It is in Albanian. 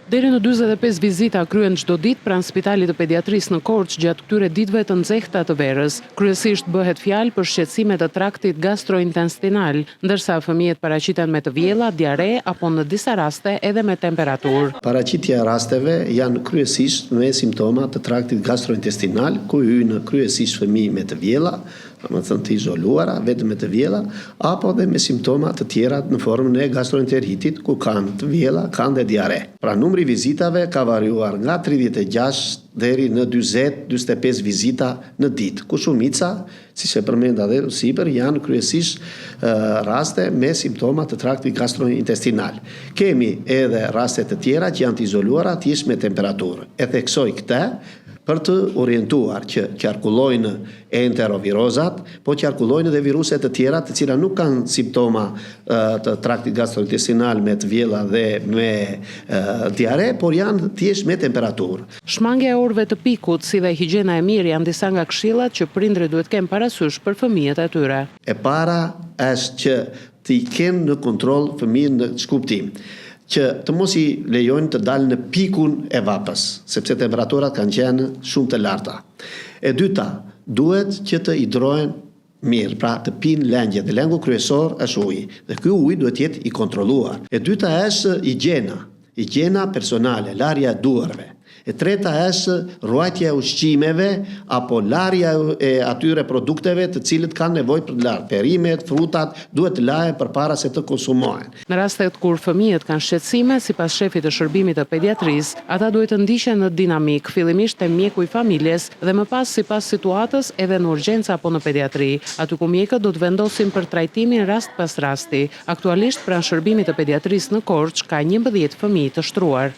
Deri në 45 vizita kryen çdo ditë pranë Spitalit të Pediatrisë në Korçë gjatë këtyre ditëve të nxehta të verës. Kryesisht bëhet fjalë për shqetësime të traktit gastrointestinal, ndërsa fëmijët paraqiten me të vjella, diare apo në disa raste edhe me temperaturë. Paraqitja e rasteve janë kryesisht me simptoma të traktit gastrointestinal, ku hyjnë kryesisht fëmijë me të vjella, më thënë të izoluara, vetëm me të vjella, apo dhe me simptoma të tjera në formën e gastroenteritit, ku kanë të vjella, kanë dhe diare. Pra numri vizitave ka variuar nga 36 deri në 40-45 vizita në ditë, ku shumica, si që përmenda dhe sipër, janë kryesisht raste me simptoma të traktit gastrointestinal. Kemi edhe raste të tjera që janë të izoluara, thjesht me temperaturë. E theksoj këtë për të orientuar që qarkullojnë enterovirozat, po qarkullojnë edhe viruset të tjera të cilat nuk kanë simptoma të traktit gastrointestinal me të vjella dhe me diare, por janë thjesht me temperaturë. Shmangja e orëve të pikut si dhe higjiena e mirë janë disa nga këshillat që prindrit duhet kenë parasysh për fëmijët e tyre. E para është që t'i kenë në kontroll fëmijën në shkuptim, që të mos i lejojnë të dalë në pikun e vapës, sepse temperaturat kanë qenë shumë të larta. E dyta, duhet që të hidrohen mirë, pra të pinë lëngje, dhe lëngu kryesor është uji, dhe ky ujë duhet jetë i kontrolluar. E dyta është higjiena personale, larja e duarve. E treta është ruajtja e ushqimeve apo larja e atyre produkteve të cilët kanë nevojë për larë. Perimet, frutat duhet të lahen përpara se të konsumohen. Në rastet kur fëmijët kanë shqetësime, sipas shefit të shërbimit të pediatrisë, ata duhet të ndiqen në dinamik, fillimisht te mjeku i familjes dhe më pas sipas situatës edhe në urgjencë apo në pediatri, aty ku mjekët do të vendosin për trajtimin rast pas rasti. Aktualisht pranë shërbimit të pediatrisë në Korçë ka 11 fëmijë të shtruar.